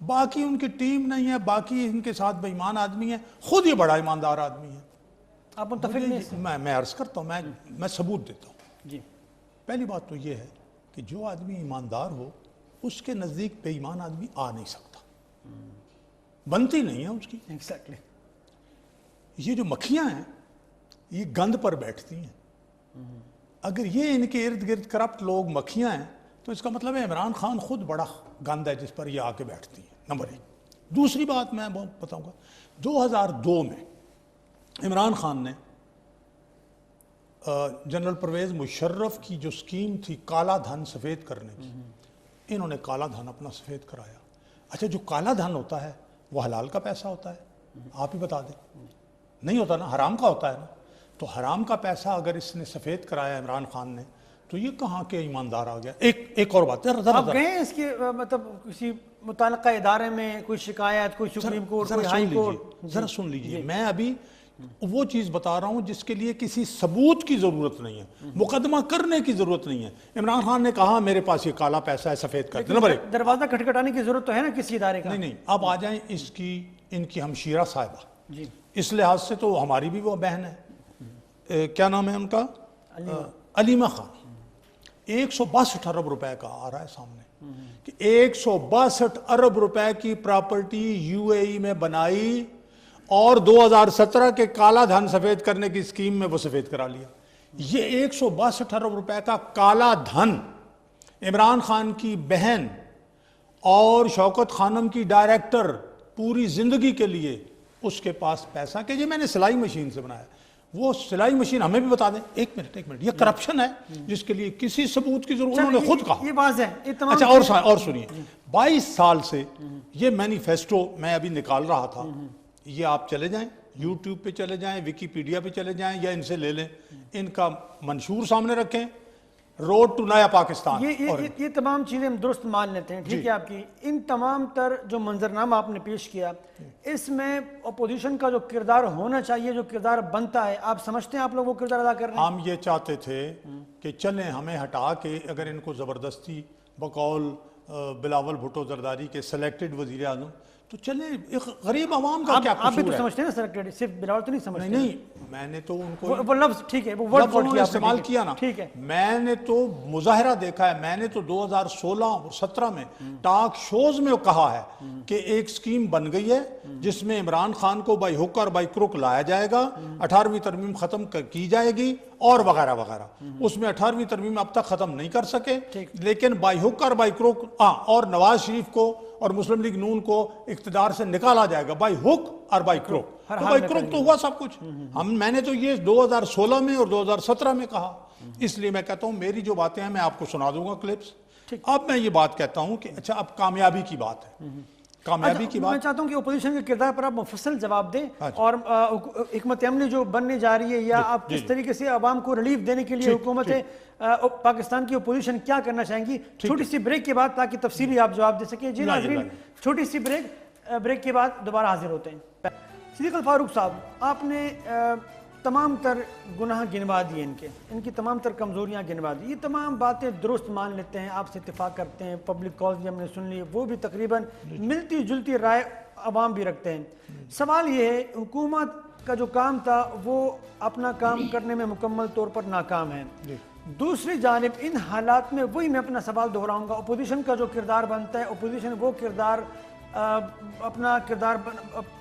باقی ان کی ٹیم نہیں ہے، باقی ان کے ساتھ بے ایمان آدمی ہیں، خود یہ بڑا ایماندار آدمی ہے. آپ متفق نہیں؟ میں عرض کرتا ہوں، میں ثبوت دیتا ہوں. جی، پہلی بات تو یہ ہے کہ جو آدمی ایماندار ہو اس کے نزدیک بے ایمان آدمی آ نہیں سکتا، بنتی نہیں ہے اس کی. ایگزیکٹلی. یہ جو مکھیاں ہیں یہ گند پر بیٹھتی ہیں. اگر یہ ان کے ارد گرد کرپٹ لوگ مکھیاں ہیں تو اس کا مطلب ہے عمران خان خود بڑا گند ہے جس پر یہ آ کے بیٹھتی ہیں. نمبر 1. دوسری بات میں بتاؤں گا، 2002 میں عمران خان نے جنرل پرویز مشرف کی جو سکیم تھی کالا دھن سفید کرنے کی، انہوں نے کالا دھن اپنا سفید کرایا. اچھا، جو کالا دھن ہوتا ہے وہ حلال کا پیسہ ہوتا ہے؟ آپ ہی بتا دیں. نہیں ہوتا نا، حرام کا ہوتا ہے نا. تو حرام کا پیسہ اگر اس نے سفید کرایا عمران خان نے، تو یہ کہاں کے ایماندار آ گیا. ایک اور بات، آپ گئے اس کے مطلب کسی متعلقہ ادارے میں کوئی شکایت، کوئی سپریم کورٹ، کوئی ہائی کورٹ؟ ذرا سن لیجئے، میں ابھی وہ چیز بتا رہا ہوں جس کے لیے کسی ثبوت کی ضرورت نہیں ہے، مقدمہ کرنے کی ضرورت نہیں ہے. عمران خان نے کہا میرے پاس یہ کالا پیسہ ہے، سفید کر دیں. نمبر 1. دروازہ کھٹکھٹانے کی ضرورت تو ہے نا کسی ادارے کا. نہیں، اب آ جائیں ان کی ہمشیرہ صاحبہ. اس لحاظ سے تو ہماری بھی وہ بہن ہے، کیا نام ہے ان کا؟ علیمہ خان. 162 ارب روپے کا آ رہا ہے سامنے کہ 162 ارب روپے کی پراپرٹی یو اے ای میں بنائی اور 2017 کے کالا دھن سفید کرنے کی اسکیم میں وہ سفید کرا لیا. یہ 162 ارب روپے کا کالا دھن عمران خان کی بہن اور شوکت خانم کی ڈائریکٹر پوری زندگی کے لیے اس کے پاس پیسہ کہ یہ میں نے سلائی مشین سے بنایا. وہ سلائی مشین ہمیں بھی بتا دیں. ایک منٹ، یہ کرپشن ہے جس کے لیے کسی ثبوت کی ضرورت، انہوں نے خود کہا. یہ بات ہے. اچھا، اور سنیے، 22 سال سے یہ مینیفیسٹو میں ابھی نکال رہا تھا. یہ آپ چلے جائیں، یوٹیوب پہ چلے جائیں، ویکیپیڈیا پہ چلے جائیں، یا ان سے لے لیں، ان کا منشور سامنے رکھیں، روڈ ٹو نیا پاکستان. یہ تمام چیزیں ہم درست مان لیتے ہیں، ٹھیک ہے آپ کی. ان تمام تر جو منظرنامہ آپ نے پیش کیا، اس میں اپوزیشن کا جو کردار ہونا چاہیے، جو کردار بنتا ہے، آپ سمجھتے ہیں آپ لوگ وہ کردار ادا کر رہے ہیں؟ ہم یہ چاہتے تھے کہ چلیں ہمیں ہٹا کے، اگر ان کو زبردستی بقول بلاول بھٹو زرداری کے سلیکٹڈ وزیر اعظم، تو چلیں ایک غریب عوام کا کیا قصور ہے؟ آپ بھی تو سمجھتے ہیں سلیکٹڈ، صرف بلاول تو نہیں سمجھتے؟ نہیں، میں نے تو ان کو وہ لفظ ٹھیک ہے، وہ ورڈ استعمال کیا نا. ٹھیک ہے. میں نے تو مظاہرہ دیکھا ہے، میں نے تو 2016 اور 17 میں ٹاک شوز میں کہا ہے کہ ایک سکیم بن گئی ہے جس میں عمران خان کو بائی ہک اور بائی کروک لایا جائے گا، 18ویں ترمیم ختم کی جائے گی اور وغیرہ وغیرہ. اس میں 18ویں ترمیم اب تک ختم نہیں کر سکے، لیکن بائی ہک اور بائی کروک اور نواز شریف کو اور مسلم لیگ نون کو اقتدار سے نکالا جائے گا بائی ہک اور بائی کروک. بائی کروک تو ہوا سب کچھ. میں نے تو یہ 2016 میں اور 2017 میں کہا. اس لیے میں کہتا ہوں میری جو باتیں ہیں میں آپ کو سنا دوں گا کلپس. اب میں یہ بات کہتا ہوں کہ اچھا اب کامیابی کی بات ہے، کامیابی کی میں بات چاہتا ہوں کہ اپوزیشن کے کردار پر آپ مفصل جواب دیں اور حکمت عملی جو بننے جا رہی ہے یا آپ کس طریقے سے عوام کو ریلیف دینے کے لیے حکومت پاکستان کی اپوزیشن کیا کرنا چاہیں گی، چھوٹی سی بریک کے بعد تاکہ تفصیلی آپ جواب دے سکیں۔ جی ناظرین، چھوٹی سی بریک کے بعد دوبارہ حاضر ہوتے ہیں۔ صدیق الفاروق صاحب، آپ نے تمام تر گناہ گنوا دیے، ان کی تمام تر کمزوریاں گنوا دی، یہ تمام باتیں درست مان لیتے ہیں، آپ سے اتفاق کرتے ہیں، پبلک کالز بھی ہم نے سن لی، وہ بھی تقریباً ملتی جلتی رائے عوام بھی رکھتے ہیں۔ سوال یہ ہے، حکومت کا جو کام تھا وہ اپنا کام کرنے میں مکمل طور پر ناکام ہے۔ دوسری جانب ان حالات میں وہی میں اپنا سوال دہراؤں گا، اپوزیشن کا جو کردار بنتا ہے، اپوزیشن وہ کردار اپنا کردار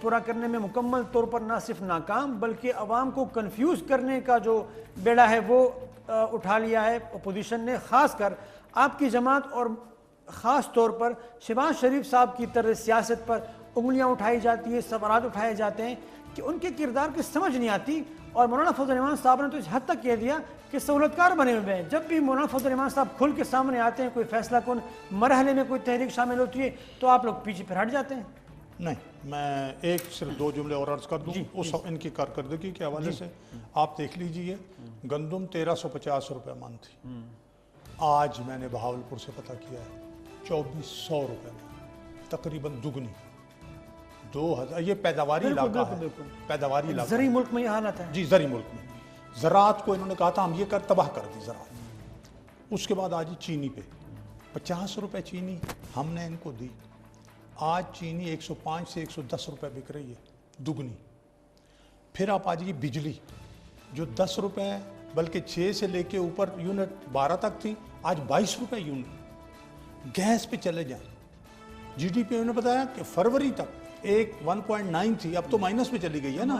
پورا کرنے میں مکمل طور پر نہ صرف ناکام بلکہ عوام کو کنفیوز کرنے کا جو بیڑا ہے وہ اٹھا لیا ہے اپوزیشن نے، خاص کر آپ کی جماعت اور خاص طور پر شہباز شریف صاحب کی طرز سیاست پر انگلیاں اٹھائی جاتی ہیں، سوالات اٹھائے جاتے ہیں کہ ان کے کردار کی سمجھ نہیں آتی، اور مولانا فضل الرحمان صاحب نے تو اس حد تک کہہ دیا کہ سہولت کار بنے ہوئے ہیں، جب بھی مولانا فضل الرحمان صاحب کھل کے سامنے آتے ہیں، کوئی فیصلہ کن مرحلے میں کوئی تحریک شامل ہوتی ہے تو آپ لوگ پیچھے پھر ہٹ جاتے ہیں۔ نہیں، میں ایک صرف دو جملے اور عرض کر دوں اس ان کی کارکردگی کے حوالے سے۔ آپ دیکھ لیجئے، گندم 1350 روپے من تھی، آج میں نے بہاولپور سے پتہ کیا ہے 2400 روپے من، تقریباً دگنی، 2000۔ یہ پیداواری علاقہ ہے، پیداواری علاقہ، زرعی ملک میں یہ حالت ہے۔ جی، زرعی ملک میں زراعت کو انہوں نے کہا تھا ہم یہ تباہ کر دی زراعت۔ اس کے بعد آج چینی پہ 50 روپے چینی ہم نے ان کو دی، آج چینی 105 سے 110 روپے بک رہی ہے، دگنی۔ پھر آپ آج یہ بجلی جو 10 روپے بلکہ 6 سے لے کے اوپر یونٹ 12 تک تھی، آج 22 روپے یونٹ۔ گیس پہ چلے جائیں، جی ڈی پی انہوں نے بتایا کہ فروری تک 1.9 تھی، اب تو مائنس میں چلی گئی ہے نا،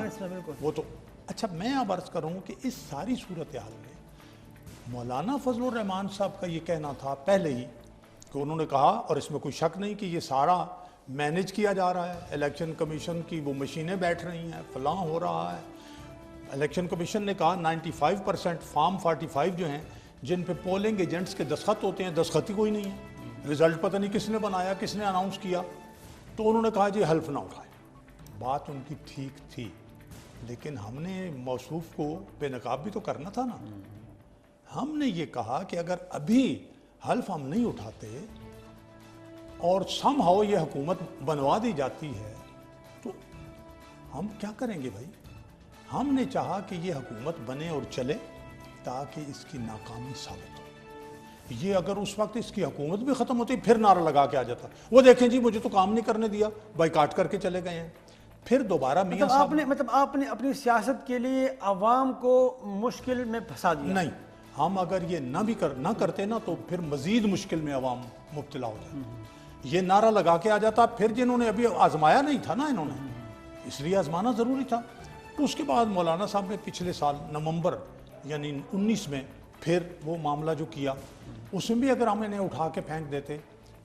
وہ تو۔ اچھا، میں اب عرض کروں کہ اس ساری صورتحال میں مولانا فضل الرحمان صاحب کا یہ کہنا تھا پہلے ہی کہ انہوں نے کہا، اور اس میں کوئی شک نہیں کہ یہ سارا مینیج کیا جا رہا ہے، الیکشن کمیشن کی وہ مشینیں بیٹھ رہی ہیں، فلاں ہو رہا ہے۔ الیکشن کمیشن نے کہا 95% فارم 45 جو ہیں جن پہ پولنگ ایجنٹس کے دستخط ہوتے ہیں، دستخط ہی کوئی نہیں ہے، رزلٹ پتہ نہیں کس نے بنایا، کس نے اناؤنس کیا، تو انہوں نے کہا جی حلف نہ اٹھائے۔ بات ان کی ٹھیک تھی، لیکن ہم نے موصوف کو بے نقاب بھی تو کرنا تھا نا۔ ہم نے یہ کہا کہ اگر ابھی حلف ہم نہیں اٹھاتے اور سم ہاؤ یہ حکومت بنوا دی جاتی ہے تو ہم کیا کریں گے بھائی؟ ہم نے چاہا کہ یہ حکومت بنے اور چلے تاکہ اس کی ناکامی ثابت ہو۔ یہ اگر اس وقت اس کی حکومت بھی ختم ہوتی پھر نعرہ لگا کے آ جاتا، وہ دیکھیں جی مجھے تو کام نہیں کرنے دیا، بائیکاٹ کر کے چلے گئے ہیں۔ پھر دوبارہ میاں صاحب آپ نے اپنی سیاست کے لیے عوام کو مشکل میں پھنسا دیا۔ نہیں، ہم اگر یہ نہ کرتے نا تو پھر مزید مشکل میں عوام مبتلا ہو جائے۔ یہ نعرہ لگا کے آ جاتا، پھر جنہوں نے ابھی آزمایا نہیں تھا نا انہوں نے، اس لیے آزمانا ضروری تھا۔ اس کے بعد مولانا صاحب نے پچھلے سال نومبر یعنی 19 میں پھر وہ معاملہ جو کیا، اس میں بھی اگر ہم انہیں اٹھا کے پھینک دیتے،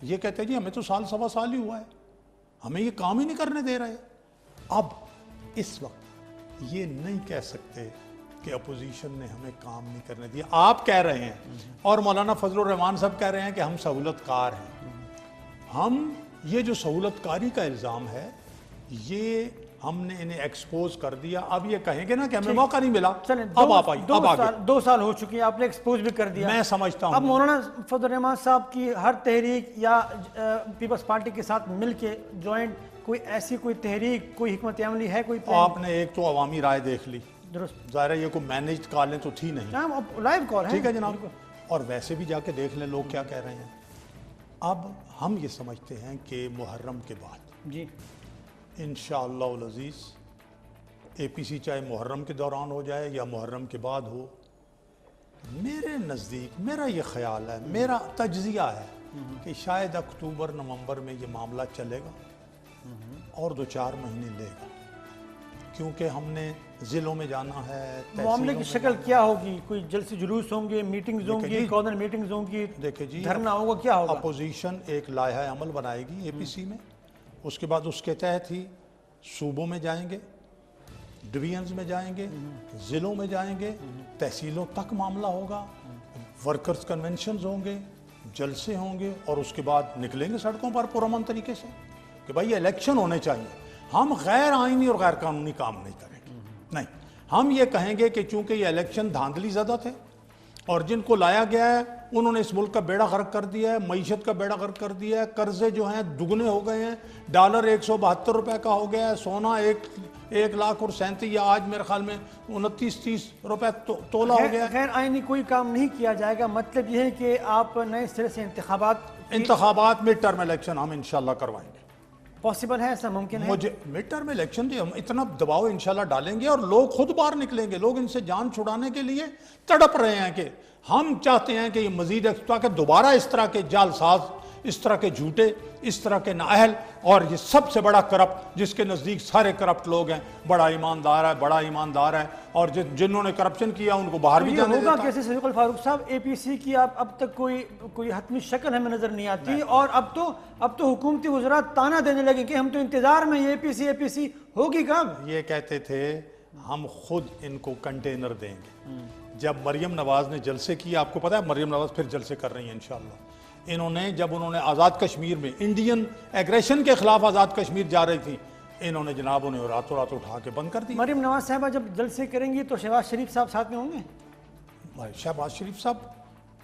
یہ کہتے جی ہمیں تو سال سوا سال ہی ہوا ہے، ہمیں یہ کام ہی نہیں کرنے دے رہے۔ اب اس وقت یہ نہیں کہہ سکتے کہ اپوزیشن نے ہمیں کام نہیں کرنے دیا، آپ کہہ رہے ہیں، اور مولانا فضل الرحمان صاحب کہہ رہے ہیں کہ ہم سہولت کار ہیں۔ ہم یہ جو سہولت کاری کا الزام ہے یہ ہم نے انہیں ایکسپوز کر دیا، اب یہ کہیں گے نا کہ ہمیں موقع نہیں ملا، اب آپ آئیے، اب آگے۔ 2 سال ہو چکی ہیں، آپ نے ایکسپوز بھی کر دیا۔ میں سمجھتا ہوں اب مولانا فضل الرحمان صاحب کی ہر تحریک یا پیپلز پارٹی کے ساتھ مل کے جوائنٹ کوئی ایسی کوئی تحریک، کوئی حکمت عملی ہے، کوئی آپ نے ایک تو عوامی رائے دیکھ لی، درست، ظاہر ہے یہ کوئی مینیجڈ کالیں تو تھی نہیں، لائیو کال ہے، ٹھیک ہے جناب، اور ویسے بھی جا کے دیکھ لیں لوگ کیا کہہ رہے ہیں۔ اب ہم یہ سمجھتے ہیں کہ محرم کے بعد جی انشاءاللہ العزیز اے پی سی چاہے محرم کے دوران ہو جائے یا محرم کے بعد ہو، میرے نزدیک میرا یہ خیال ہے، میرا تجزیہ ہے کہ شاید اکتوبر نومبر میں یہ معاملہ چلے گا اور 2-4 مہینے لے گا، کیونکہ ہم نے ضلعوں میں جانا ہے۔ معاملے کی شکل کیا ہوگی؟ کوئی جلسے جلوس ہوں گے، میٹنگز ہوں گی، کارنر میٹنگز ہوں گی، دیکھیں جی دھرنا ہوگا، کیا ہوگا؟ اپوزیشن ایک لائحہ عمل بنائے گی اے پی سی میں، اس کے بعد اس کے تحت ہی صوبوں میں جائیں گے، ڈویژنز میں جائیں گے، ضلعوں میں جائیں گے، تحصیلوں تک معاملہ ہوگا، ورکرز کنونشنز ہوں گے، جلسے ہوں گے اور اس کے بعد نکلیں گے سڑکوں پر پرامن طریقے سے کہ بھائی الیکشن ہونے چاہیے. ہم غیر آئینی اور غیر قانونی کام نہیں کریں گے. نہیں, ہم یہ کہیں گے کہ چونکہ یہ الیکشن دھاندلی زدہ تھے اور جن کو لایا گیا ہے انہوں نے اس ملک کا بیڑا غرق کر دیا ہے, معیشت کا بیڑا غرق کر دیا ہے, قرضے جو ہیں دگنے ہو گئے ہیں, ڈالر 172 روپے کا ہو گیا ہے, سونا 1,37,000 یا آج میرے خیال میں 29-30 روپے تولہ ہو گیا ہے. غیر آئینی کوئی کام نہیں کیا جائے گا. مطلب یہ ہے کہ آپ نئے سرے سے انتخابات مڈ ٹرم الیکشن ہم انشاءاللہ کروائیں گے. پاسبل ہے, ایسا ممکن ہے؟ مجھے مڈ ٹرم الیکشن ہم اتنا دباؤ انشاءاللہ ڈالیں گے اور لوگ خود باہر نکلیں گے. لوگ ان سے جان چھڑانے کے لیے تڑپ رہے ہیں کہ ہم چاہتے ہیں کہ یہ مزید تاکہ دوبارہ اس طرح کے جال ساز, اس طرح کے جھوٹے, اس طرح کے نااہل اور یہ سب سے بڑا کرپٹ جس کے نزدیک سارے کرپٹ لوگ ہیں, بڑا ایماندار ہے اور جنہوں نے کرپشن کیا ان کو باہر بھی جانے دیتا. کیسے صدیق الفاروق صاحب, اے پی سی کی اب تک کوئی حتمی شکل ہمیں نظر نہیں آتی اور اب تو حکومتی وزراء تانا دینے لگے کہ ہم تو انتظار میں اے پی سی ہوگی کب. یہ کہتے تھے ہم خود ان کو کنٹینر دیں گے. جب مریم نواز نے جلسے کیا, آپ کو پتا ہے مریم نواز پھر جلسے کر رہی ہیں انشاءاللہ. جب انہوں نے آزاد کشمیر میں انڈین ایگریشن کے خلاف آزاد کشمیر جا رہی تھی, انہوں نے جناب انہیں راتوں رات اٹھا کے بند کر دی. مریم نواز صاحبہ جب جلسے کریں گی تو شہباز شریف صاحب ساتھ میں ہوں گے؟ شہباز شریف صاحب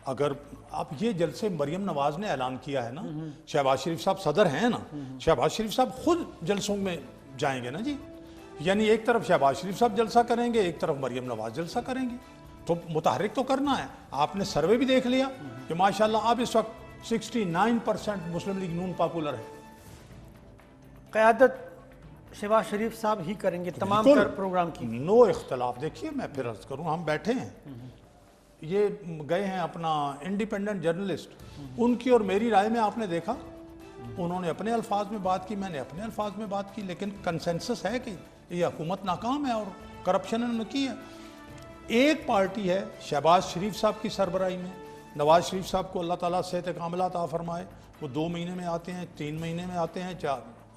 اگر آپ یہ جلسے مریم نواز نے اعلان کیا ہے نا, شہباز شریف صاحب صدر ہیں نا, شہباز شریف صاحب خود جلسوں میں جائیں گے نا جی. یعنی ایک طرف شہباز شریف صاحب جلسہ کریں گے, ایک طرف مریم نواز جلسہ کریں گے, تو متحرک تو کرنا ہے. آپ نے سروے بھی دیکھ لیا کہ ماشاءاللہ آپ اس وقت 69% مسلم لیگ نون پاپولر ہے. قیادت شہباز شریف صاحب ہی کریں گے تمام تر پروگرام کی, نو اختلاف. دیکھیے میں پھر عرض کروں, ہم بیٹھے ہیں, یہ گئے ہیں اپنا انڈیپینڈنٹ جرنلسٹ, ان کی اور میری رائے میں آپ نے دیکھا انہوں نے اپنے الفاظ میں بات کی, میں نے اپنے الفاظ میں بات کی, لیکن کنسنسس ہے کہ یہ حکومت ناکام ہے اور کرپشن انہوں نے کی ہے. ایک پارٹی ہے شہباز شریف صاحب کی سربراہی میں, نواز شریف صاحب کو اللہ تعالیٰ صحت کاملہ عطا فرمائے, وہ 2 مہینے میں آتے ہیں, 3 مہینے میں آتے ہیں,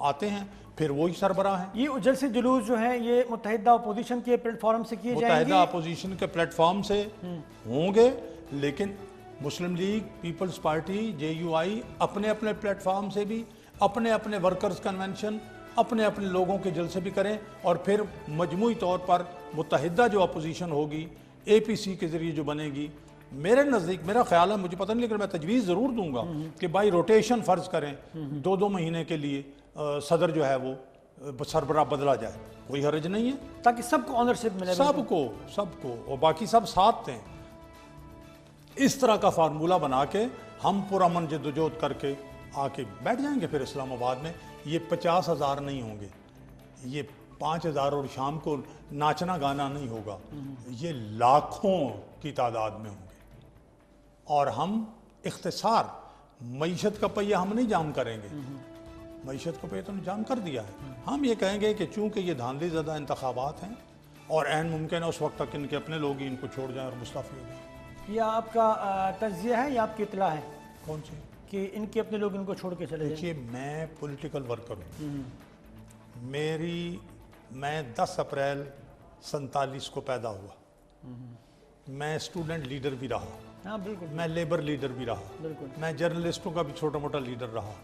آتے ہیں, پھر وہی سربراہ ہیں. یہ جلسے جلوس جو ہیں یہ متحدہ اپوزیشن کے پلیٹ فارم سے کیے جائیں گے, متحدہ اپوزیشن کے پلیٹ فارم سے ہوں گے, لیکن مسلم لیگ, پیپلز پارٹی, JUI اپنے پلیٹ فارم سے بھی, اپنے ورکرز کنونشن, اپنے لوگوں کے جلسے بھی کریں, اور پھر مجموعی طور پر متحدہ جو اپوزیشن ہوگی APC کے ذریعے جو بنے گی. میرے نزدیک میرا خیال ہے, مجھے پتہ نہیں لیکن میں تجویز ضرور دوں گا کہ بھائی روٹیشن فرض کریں, 2 مہینے کے لیے صدر جو ہے وہ سربراہ بدلا جائے, کوئی حرج نہیں ہے, تاکہ سب کو آنرشپ ملے, سب کو اور باقی سب ساتھ دیں. اس طرح کا فارمولہ بنا کے ہم پرامن جدوجہد کر کے آ کے بیٹھ جائیں گے پھر اسلام آباد میں. یہ 50,000 نہیں ہوں گے, یہ 5,000 اور شام کو ناچنا گانا نہیں ہوگا, یہ لاکھوں کی تعداد میں ہوں گے. اور ہم اختصار معیشت کا پہیہ ہم نہیں جام کریں گے, معیشت کا پہیہ تو جام کر دیا ہے. ہم یہ کہیں گے کہ چونکہ یہ دھاندلی زدہ انتخابات ہیں اور عین ممکن ہے اس وقت تک ان کے اپنے لوگ ہی ان کو چھوڑ جائیں اور مستعفی ہو جائیں. یہ آپ کا تجزیہ ہے یا آپ کی اطلاع ہے؟ کون سی؟ کہ ان کے اپنے لوگ ان کو چھوڑ کے چلے جائیں. دیکھیے میں پولیٹیکل ورکر ہوں, میں 10 اپریل 47 کو پیدا ہوا, میں اسٹوڈنٹ لیڈر بھی رہا, ہاں بالکل, میں لیبر لیڈر بھی رہا, بالکل, میں جرنلسٹوں کا بھی چھوٹا موٹا لیڈر رہا,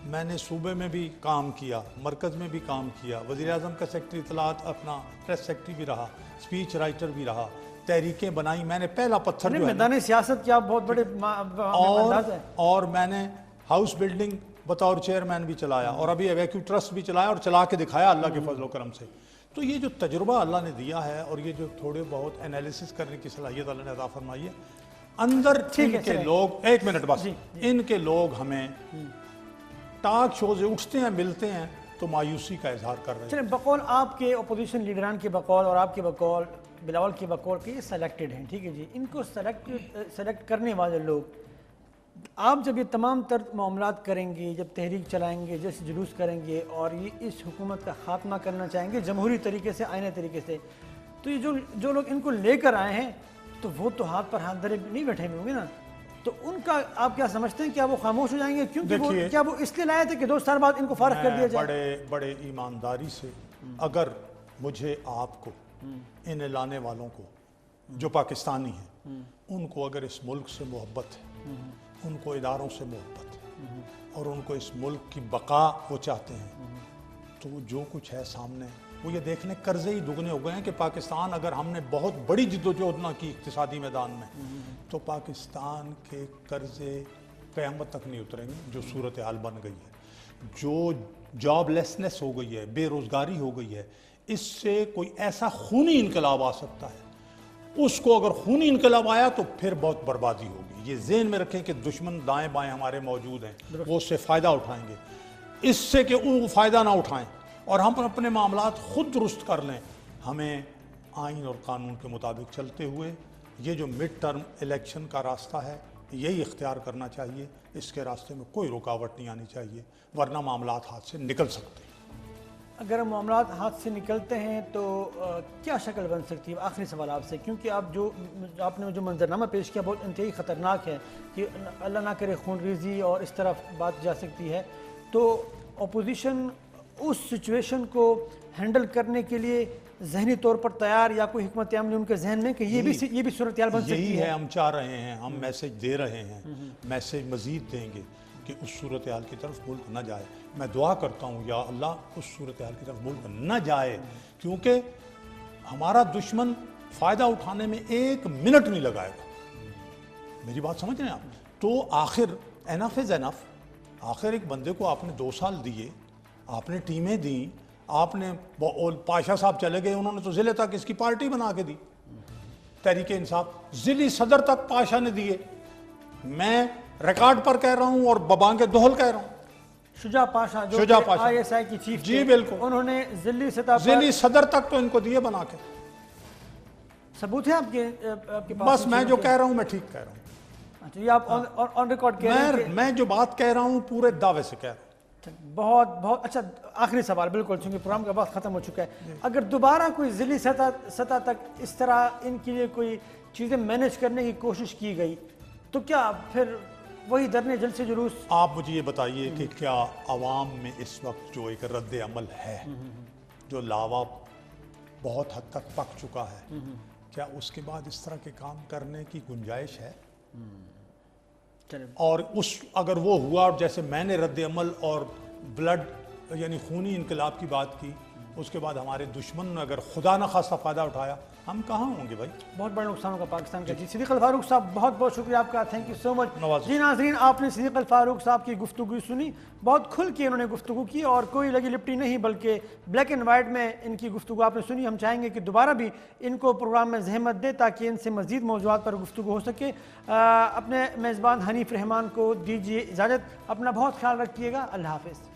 میں نے صوبے میں بھی کام کیا, مرکز میں بھی کام کیا, وزیر اعظم کا سیکرٹری اطلاعات اپنا پریس سیکرٹری بھی رہا, اسپیچ رائٹر بھی رہا, تحریکیں بنائی. میں نے پہلا پتھر جو ہے میدان سیاست کیا بہت بڑے انداز ہے, اور میں نے ہاؤس بلڈنگ بطور چیئرمین بھی چلایا, اور ابھی ایویکیو ٹرسٹ بھی چلایا اور چلا کے دکھایا اللہ کے فضل و کرم سے. تو یہ جو تجربہ اللہ نے دیا ہے اور یہ جو تھوڑے بہت انالیسس کرنے کی صلاحیت اللہ نے عطا فرمائی ہے, اندر ان کے لوگ, 1 منٹ بس, ان کے لوگ ہمیں ٹاک شو سے اٹھتے ہیں, ملتے ہیں تو مایوسی کا اظہار کر رہے ہیں. چلیں, بقول آپ کے اپوزیشن لیڈران کے بقول اور آپ کے بقول, بلاول کے بقول کہ یہ سلیکٹڈ ہیں, ٹھیک ہے جی, ان کو سلیکٹ کرنے والے لوگ, آپ جب یہ تمام تر معاملات کریں گے, جب تحریک چلائیں گے, جیسے جلوس کریں گے اور یہ اس حکومت کا خاتمہ کرنا چاہیں گے جمہوری طریقے سے, آئینی طریقے سے, تو یہ جو لوگ ان کو لے کر آئے ہیں تو وہ تو ہاتھ پر ہاتھ دھرے نہیں بیٹھے ہوئے ہوں گے نا, تو ان کا آپ کیا سمجھتے ہیں, کیا وہ خاموش ہو جائیں گے؟ کیونکہ کیا وہ اس لیے لائے تھے کہ 2 سال بعد ان کو فارغ کر دیا جائے؟ بڑے ایمانداری سے, اگر مجھے آپ کو, ان لانے والوں کو جو پاکستانی ہیں, ان کو اگر اس ملک سے محبت ہے, ان کو اداروں سے محبت ہے اور ان کو اس ملک کی بقا وہ چاہتے ہیں، تو جو کچھ ہے سامنے وہ یہ دیکھ لیں قرضے ہی دگنے ہو گئے ہیں کہ پاکستان اگر ہم نے بہت بڑی جدوجہد نہ کی اقتصادی میدان میں تو پاکستان کے قرضے قیامت تک نہیں اتریں گے. جو صورتحال بن گئی ہے، جو جاب لیسنس ہو گئی ہے، بے روزگاری ہو گئی ہے، اس سے کوئی ایسا خونی انقلاب آ سکتا ہے. اس کو اگر خونی انقلاب آیا تو پھر بہت بربادی ہوگی. یہ ذہن میں رکھیں کہ دشمن دائیں بائیں ہمارے موجود ہیں، وہ اس سے فائدہ اٹھائیں گے. اس سے کہ وہ فائدہ نہ اٹھائیں اور ہم اپنے معاملات خود درست کر لیں. ہمیں آئین اور قانون کے مطابق چلتے ہوئے یہ جو مڈ ٹرم الیکشن کا راستہ ہے یہی اختیار کرنا چاہیے. اس کے راستے میں کوئی رکاوٹ نہیں آنی چاہیے، ورنہ معاملات ہاتھ سے نکل سکتے ہیں. اگر معاملات ہاتھ سے نکلتے ہیں تو کیا شکل بن سکتی ہے؟ آخری سوال آپ سے، کیونکہ آپ نے جو منظرنامہ پیش کیا بہت انتہائی خطرناک ہے کہ اللہ نہ کرے خون ریزی اور اس طرف بات جا سکتی ہے. تو اپوزیشن اس سچویشن کو ہینڈل کرنے کے لیے ذہنی طور پر تیار یا کوئی حکمت عملی ان کے ذہن میں کہ یہ بھی صورتحال بن سکتی ہے؟ یہی ہے ہم چاہ رہے ہیں، ہم میسج دے رہے ہیں، میسج مزید دیں گے کہ اس صورتحال کی طرف ملک نہ جائے. میں دعا کرتا ہوں یا اللہ اس صورتحال کی طرف ملک نہ جائے، کیونکہ ہمارا دشمن فائدہ اٹھانے میں ایک منٹ نہیں لگائے گا. میری بات سمجھ رہے ہیں آپ؟ تو آخر انف از انف. آخر ایک بندے کو آپ نے 2 سال دیے، آپ نے ٹیمیں دیں، آپ نے پاشا صاحب چلے گئے، انہوں نے تو ضلع تک اس کی پارٹی بنا کے دی. تحریک انصاف ضلعی صدر تک پاشا نے دیے. میں ریکارڈ پر کہہ رہا ہوں اور ببانگ دوہل کہہ رہا ہوں. شجاع پاشا جو آئی ایس آئی کی چیف جی بالکل، انہوں نے ذلی سطح پر ذیلی صدر تک تو ان کو دیے بنا کے. ثبوت ہے آپ کے پاس؟ بس میں جو کہہ رہا ہوں میں ٹھیک کہہ رہا ہوں. اچھا، یہ آپ آن ریکارڈ کہہ رہے ہیں؟ میں جو بات کہہ رہا ہوں پورے دعوے سے کہہ رہا ہوں. بہت اچھا. آخری سوال، بالکل چونکہ پروگرام کا وقت ختم ہو چکا ہے. اگر دوبارہ کوئی ذیلی سطح تک اس طرح ان کے لیے کوئی چیزیں مینیج کرنے کی کوشش کی گئی تو کیا پھر وہی دھرنے جلسے جلوس؟ آپ مجھے یہ بتائیے کہ کیا عوام میں اس وقت جو ایک رد عمل ہے، جو لاوا بہت حد تک پک چکا ہے، کیا اس کے بعد اس طرح کے کام کرنے کی گنجائش ہے؟ اور اگر وہ ہوا، جیسے میں نے رد عمل اور بلڈ یعنی خونی انقلاب کی بات کی، اس کے بعد ہمارے دشمن نے اگر خدا نہ خواستہ فائدہ اٹھایا، ہم کہاں ہوں گے بھائی؟ بہت بڑا نقصان ہوگا پاکستان کا. جی صدیق الفاروق صاحب بہت بہت شکریہ آپ کا، تھینک یو سو مچ. جی ناظرین، آپ نے صدیق الفاروق صاحب کی گفتگو سنی، بہت کھل کے انہوں نے گفتگو کی اور کوئی لگی لپٹی نہیں بلکہ بلیک اینڈ وائٹ میں ان کی گفتگو آپ نے سنی. ہم چاہیں گے کہ دوبارہ بھی ان کو پروگرام میں زحمت دے تاکہ ان سے مزید موضوعات پر گفتگو ہو سکے. اپنے میزبان حنیف رحمان کو دیجیے اجازت، اپنا بہت خیال رکھیے گا. اللہ حافظ.